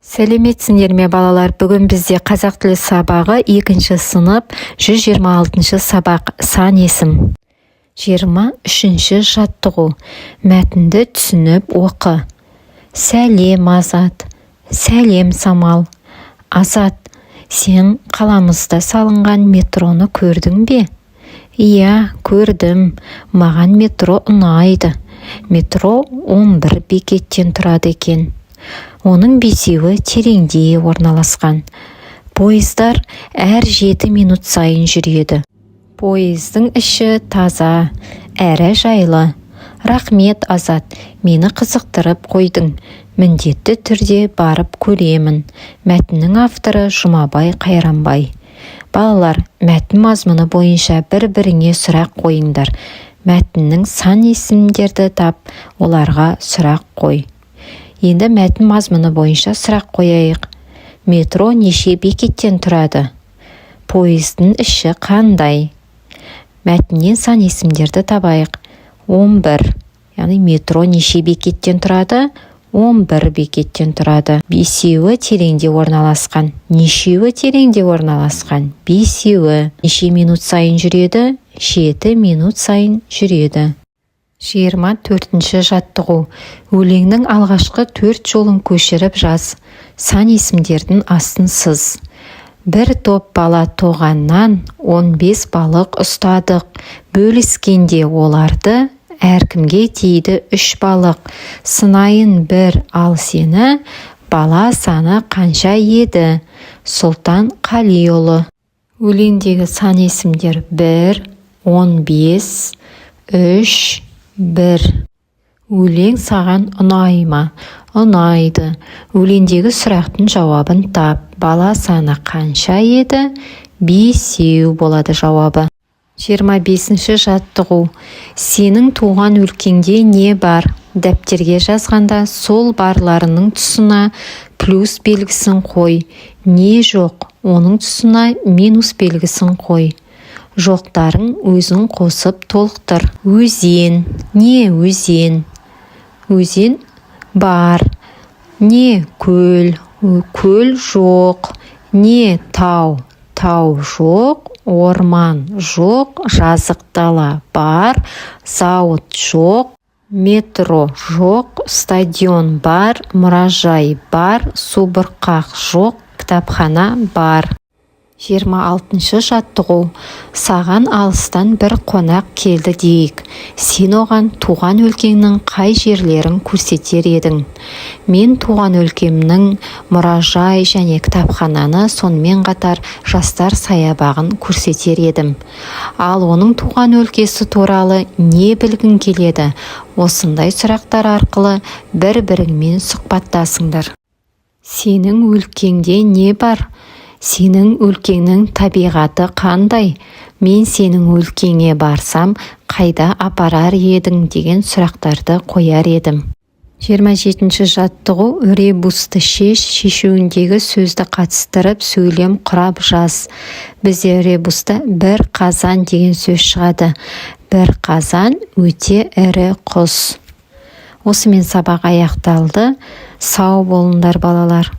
Сәлеметсіңдер ме балалар? Бүгін бізде қазақ тілі сабағы 2 сынып 126 сабақ сан есім. 23 жаттығу. Мәтінді түсініп оқы. Сәлем Азат, сәлем Самал. Азат, сен қаламызда салынған метроны көрдің бе? Иә, көрдім. Маған метро ұнайды. Метро 11 бекеттен тұрады екен. Оның 5-еуі тереңде орналасқан. Пойыздар әр 7 минут сайын жүреді. Пойыздың іші таза, әрі жайлы. Рахмет, Азат, мені қызықтырып қойдың. Міндетті түрде барып көремін. Мәтіннің авторы Жұмабай Қайранбай. Балалар, мәтін мазмұны бойынша бір-біріңе сұрақ қойыңдар. Мәтіннің сан есімдерді тап, оларға сұрақ қой. Енді мәтін мазмұны бойынша сұрақ қояйық. Метро неше бекеттен тұрады? Пойыздың іші қандай? Мәтіннен сан есімдерді табайық. 11. Яғни метро неше бекеттен тұрады? 11 бекеттен тұрады. 5-еуі тереңде орналасқан. Нешеуі тереңде орналасқан? 5-еуі. Неше минут сайын жүреді? 7 минут сайын жүреді. 24-ші жаттығу. Өлеңнің алғашқы 4 жолын көшіріп жаз. Сан есімдердің астын сыз. Бір топ бала тоғаннан 15 балық ұстадық. Бөліскенде оларды әркімге тиді 3 балық. Сынайын бір, ал сені бала саны қанша еді? Сұлтан Қалиұлы. Өлеңдегі сан есімдер 1, 15, 3, 1. Өлең саған ұнай ма? Ұнайды. Өлеңдегі сұрақтың жауабын тап. Бала саны қанша еді? 5 болады жауабы. 25-ші жаттығу. Сенің туған өлкеңде не бар? Дәптерге жазғанда сол барларының тұсына плюс белгісін қой. Не жоқ? Оның тұсына минус белгісін қой. Жоқтарын өзің қосып толықтыр. Өзен. Не өзен? Өзен бар. Не көл? Көл жоқ. Не тау? Тау жоқ. Орман жоқ. Жазық дала бар. Зауыт жоқ. Метро жоқ. Стадион бар. Мұражай бар. Субұрқақ жоқ. Кітапхана бар. 26-шы жаттығу. Саған алыстан бір қонақ келді дейік. Сен оған туған өлкеңнің қай жерлерін көрсетер едің? Мен туған өлкемнің мұражай және кітапхананы, сонымен қатар жастар саябағын көрсетер едім. Ал оның туған өлкесі туралы не білгің келеді? Осындай сұрақтар арқылы бір-біріңмен сұхбаттасыңдар. Сенің өлкеңде не бар? Сенің өлкеңнің табиғаты қандай? Мен сенің өлкеңе барсам, қайда апарар едің деген сұрақтарды қояр едім. 27-ші жаттығу. Ребусты шешуіндегі сөзді қатыстырып, сөйлем құрап жаз. Бізде ребуста бір қазан деген сөз шығады. Бір қазан өте ірі құс. Осымен сабақ аяқталды. Сау болыңдар балалар.